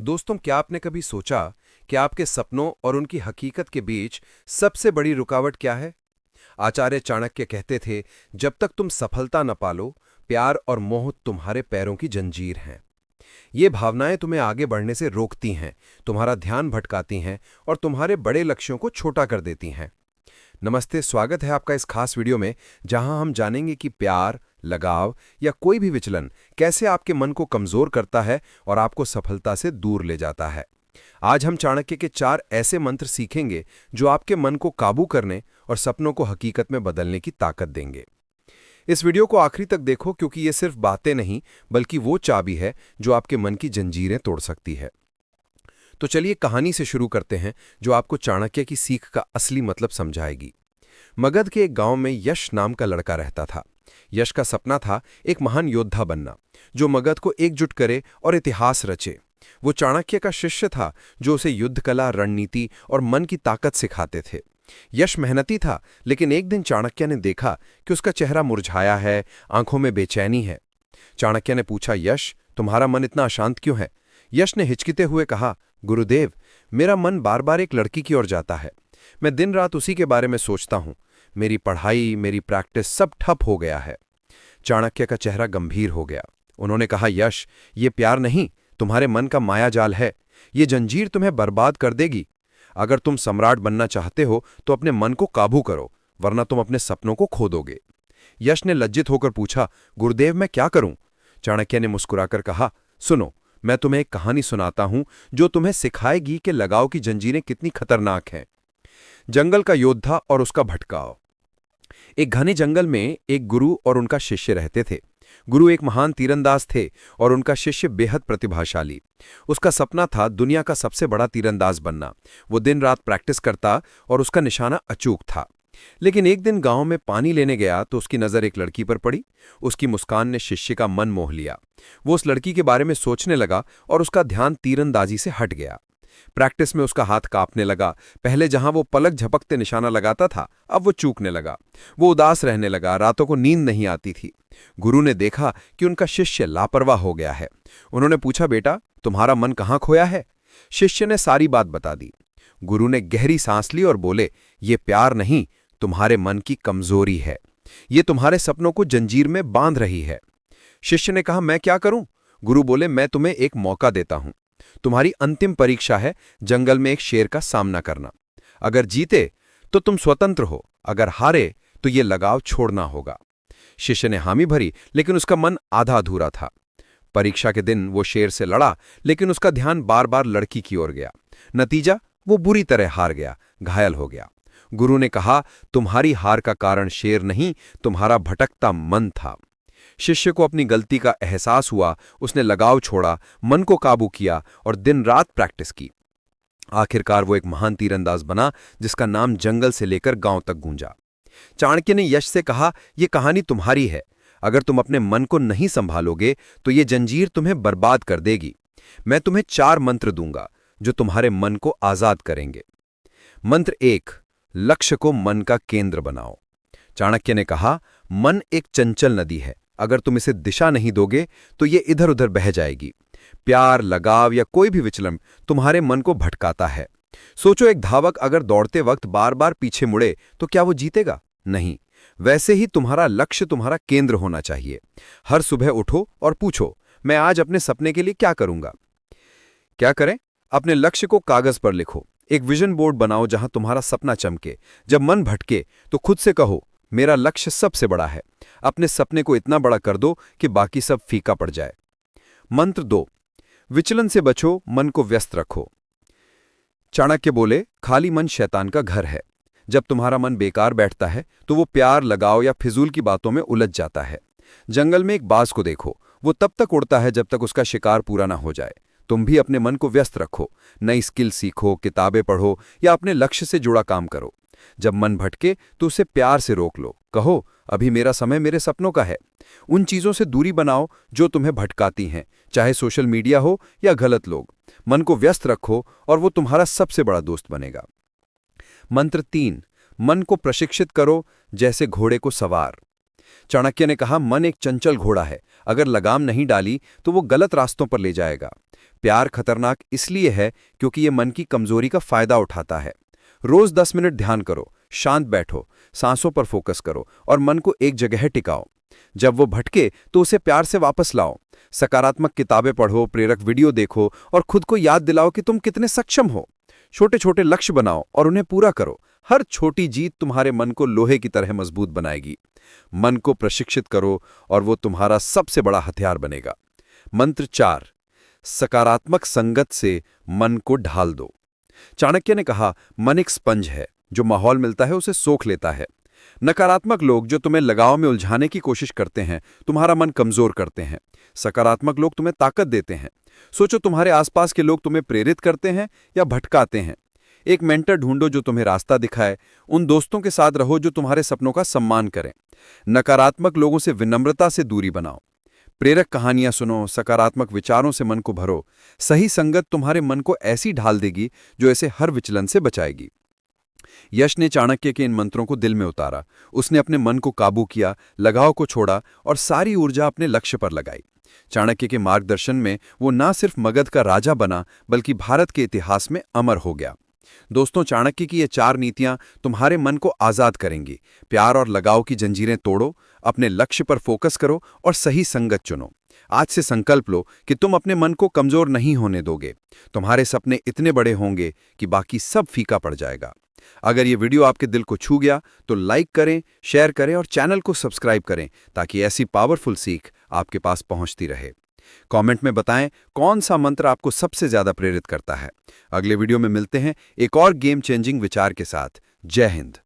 दोस्तों, क्या आपने कभी सोचा कि आपके सपनों और उनकी हकीकत के बीच सबसे बड़ी रुकावट क्या है? आचार्य चाणक्य कहते थे, जब तक तुम सफलता न पालो, प्यार और मोह तुम्हारे पैरों की जंजीर हैं। ये भावनाएं तुम्हें आगे बढ़ने से रोकती हैं, तुम्हारा ध्यान भटकाती हैं और तुम्हारे बड़े लक्ष्यों को छोटा कर देती हैं। नमस्ते, स्वागत है आपका इस खास वीडियो में, जहां हम जानेंगे कि प्यार, लगाव या कोई भी विचलन कैसे आपके मन को कमजोर करता है और आपको सफलता से दूर ले जाता है। आज हम चाणक्य के 4 ऐसे मंत्र सीखेंगे जो आपके मन को काबू करने और सपनों को हकीकत में बदलने की ताकत देंगे। इस वीडियो को आखिरी तक देखो, क्योंकि ये सिर्फ बातें नहीं बल्कि वो चाबी है जो आपके मन की जंजीरें तोड़ सकती है। तो चलिए कहानी से शुरू करते हैं, जो आपको चाणक्य की सीख का असली मतलब समझाएगी। मगध के एक गांव में यश नाम का लड़का रहता था। यश का सपना था एक महान योद्धा बनना, जो मगध को एकजुट करे और इतिहास रचे। वो चाणक्य का शिष्य था, जो उसे युद्ध कला, रणनीति और मन की ताकत सिखाते थे। यश मेहनती था, लेकिन एक दिन चाणक्य ने देखा कि उसका चेहरा मुरझाया है, आंखों में बेचैनी है। चाणक्य ने पूछा, यश, तुम्हारा मन इतना अशांत क्यों है? यश ने हिचकिते हुए कहा, गुरुदेव, मेरा मन बार बार एक लड़की की ओर जाता है। मैं दिन रात उसी के बारे में सोचता हूं। मेरी पढ़ाई, मेरी प्रैक्टिस सब ठप हो गया है। चाणक्य का चेहरा गंभीर हो गया। उन्होंने कहा, यश, ये प्यार नहीं, तुम्हारे मन का मायाजाल है। ये जंजीर तुम्हें बर्बाद कर देगी। अगर तुम सम्राट बनना चाहते हो तो अपने मन को काबू करो, वरना तुम अपने सपनों को खो दोगे। यश ने लज्जित होकर पूछा, गुरुदेव, मैं क्या करूं? चाणक्य ने मुस्कुराकर कहा, सुनो, मैं तुम्हें एक कहानी सुनाता हूं जो तुम्हें सिखाएगी कि लगाव की जंजीरें कितनी खतरनाक हैं। जंगल का योद्धा और उसका भटकाव। एक घने जंगल में एक गुरु और उनका शिष्य रहते थे। गुरु एक महान तीरंदाज थे और उनका शिष्य बेहद प्रतिभाशाली। उसका सपना था दुनिया का सबसे बड़ा तीरंदाज बनना। वो दिन रात प्रैक्टिस करता और उसका निशाना अचूक था। लेकिन एक दिन गांव में पानी लेने गया तो उसकी नजर एक लड़की पर पड़ी। उसकी मुस्कान ने शिष्य का मन मोह लिया। वो उस लड़की के बारे में सोचने लगा और उसका ध्यान तीरंदाजी से हट गया। प्रैक्टिस में उसका हाथ कांपने लगा। पहले जहां वो पलक झपकते निशाना लगाता था, अब वो चूकने लगा। वो उदास रहने लगा, रातों को नींद नहीं आती थी। गुरु ने देखा कि उनका शिष्य लापरवाह हो गया है। उन्होंने पूछा, बेटा, तुम्हारा मन कहाँ खोया है? शिष्य ने सारी बात बता दी। गुरु ने गहरी सांस ली और बोले, ये प्यार नहीं, तुम्हारे मन की कमजोरी है। ये तुम्हारे सपनों को जंजीर में बांध रही है। शिष्य ने कहा, मैं क्या करूं? गुरु बोले, मैं तुम्हें एक मौका देता हूं। तुम्हारी अंतिम परीक्षा है जंगल में एक शेर का सामना करना। अगर जीते तो तुम स्वतंत्र हो, अगर हारे तो ये लगाव छोड़ना होगा। शिष्य ने हामी भरी, लेकिन उसका मन आधा अधूरा था। परीक्षा के दिन वो शेर से लड़ा, लेकिन उसका ध्यान बार बार लड़की की ओर गया। नतीजा, वो बुरी तरह हार गया, घायल हो गया। गुरु ने कहा, तुम्हारी हार का कारण शेर नहीं, तुम्हारा भटकता मन था। शिष्य को अपनी गलती का एहसास हुआ। उसने लगाव छोड़ा, मन को काबू किया और दिन रात प्रैक्टिस की। आखिरकार वो एक महान तीरंदाज बना, जिसका नाम जंगल से लेकर गांव तक गूंजा। चाणक्य ने यश से कहा, यह कहानी तुम्हारी है। अगर तुम अपने मन को नहीं संभालोगे तो ये जंजीर तुम्हें बर्बाद कर देगी। मैं तुम्हें 4 मंत्र दूंगा जो तुम्हारे मन को आजाद करेंगे। मंत्र 1, लक्ष्य को मन का केंद्र बनाओ। चाणक्य ने कहा, मन एक चंचल नदी है। अगर तुम इसे दिशा नहीं दोगे तो ये इधर उधर बह जाएगी। प्यार, लगाव या कोई भी विचलन तुम्हारे मन को भटकाता है। सोचो, एक धावक अगर दौड़ते वक्त बार बार पीछे मुड़े तो क्या वो जीतेगा? नहीं। वैसे ही तुम्हारा लक्ष्य तुम्हारा केंद्र होना चाहिए। हर सुबह उठो और पूछो, मैं आज अपने सपने के लिए क्या करूंगा? क्या करें? अपने लक्ष्य को कागज पर लिखो। एक विजन बोर्ड बनाओ जहां तुम्हारा सपना चमके। जब मन भटके तो खुद से कहो, मेरा लक्ष्य सबसे बड़ा है। अपने सपने को इतना बड़ा कर दो कि बाकी सब फीका पड़ जाए। मंत्र 2, विचलन से बचो, मन को व्यस्त रखो। चाणक्य बोले, खाली मन शैतान का घर है। जब तुम्हारा मन बेकार बैठता है तो वो प्यार, लगाव या फिजूल की बातों में उलझ जाता है। जंगल में एक बाज को देखो, वो तब तक उड़ता है जब तक उसका शिकार पूरा ना हो जाए। तुम भी अपने मन को व्यस्त रखो। नई स्किल सीखो, किताबें पढ़ो या अपने लक्ष्य से जुड़ा काम करो। जब मन भटके तो उसे प्यार से रोक लो। कहो, अभी मेरा समय मेरे सपनों का है। उन चीजों से दूरी बनाओ जो तुम्हें भटकाती हैं, चाहे सोशल मीडिया हो या गलत लोग। मन को व्यस्त रखो और वो तुम्हारा सबसे बड़ा दोस्त बनेगा। मंत्र 3, मन को प्रशिक्षित करो जैसे घोड़े को सवार। चाणक्य ने कहा, मन एक चंचल घोड़ा है। अगर लगाम नहीं डाली तो वो गलत रास्तों पर ले जाएगा। प्यार खतरनाक इसलिए है क्योंकि ये मन की कमजोरी का फायदा उठाता है। रोज 10 मिनट ध्यान करो, शांत बैठो, सांसों पर फोकस करो और मन को एक जगह टिकाओ। जब वो भटके तो उसे प्यार से वापस लाओ। सकारात्मक किताबें पढ़ो, प्रेरक वीडियो देखो और खुद को याद दिलाओ कि तुम कितने सक्षम हो। छोटे छोटे लक्ष्य बनाओ और उन्हें पूरा करो। हर छोटी जीत तुम्हारे मन को लोहे की तरह मजबूत बनाएगी। मन को प्रशिक्षित करो और वो तुम्हारा सबसे बड़ा हथियार बनेगा। मंत्र 4, सकारात्मक संगत से मन को ढाल दो। चाणक्य ने कहा, मन एक स्पंज है, जो माहौल मिलता है उसे सोख लेता है। नकारात्मक लोग जो तुम्हें लगाव में उलझाने की कोशिश करते हैं, तुम्हारा मन कमजोर करते हैं। सकारात्मक लोग तुम्हें ताकत देते हैं। सोचो, तुम्हारे आसपास के लोग तुम्हें प्रेरित करते हैं या भटकाते हैं। एक मेंटर ढूंढो जो तुम्हें रास्ता दिखाए। उन दोस्तों के साथ रहो जो तुम्हारे सपनों का सम्मान करें। नकारात्मक लोगों से विनम्रता से दूरी बनाओ। प्रेरक कहानियां सुनो, सकारात्मक विचारों से मन को भरो। सही संगत तुम्हारे मन को ऐसी ढाल देगी जो ऐसे हर विचलन से बचाएगी। यश ने चाणक्य के इन मंत्रों को दिल में उतारा। उसने अपने मन को काबू किया, लगाव को छोड़ा और सारी ऊर्जा अपने लक्ष्य पर लगाई। चाणक्य के मार्गदर्शन में वो न सिर्फ मगध का राजा बना, बल्कि भारत के इतिहास में अमर हो गया। दोस्तों, चाणक्य की ये 4 नीतियां तुम्हारे मन को आजाद करेंगी। प्यार और लगाव की जंजीरें तोड़ो, अपने लक्ष्य पर फोकस करो और सही संगत चुनो। आज से संकल्प लो कि तुम अपने मन को कमजोर नहीं होने दोगे। तुम्हारे सपने इतने बड़े होंगे कि बाकी सब फीका पड़ जाएगा। अगर ये वीडियो आपके दिल को छू गया तो लाइक करें, शेयर करें और चैनल को सब्सक्राइब करें ताकि ऐसी पावरफुल सीख आपके पास पहुंचती रहे। कमेंट में बताएं कौन सा मंत्र आपको सबसे ज्यादा प्रेरित करता है। अगले वीडियो में मिलते हैं एक और गेम चेंजिंग विचार के साथ। जय हिंद।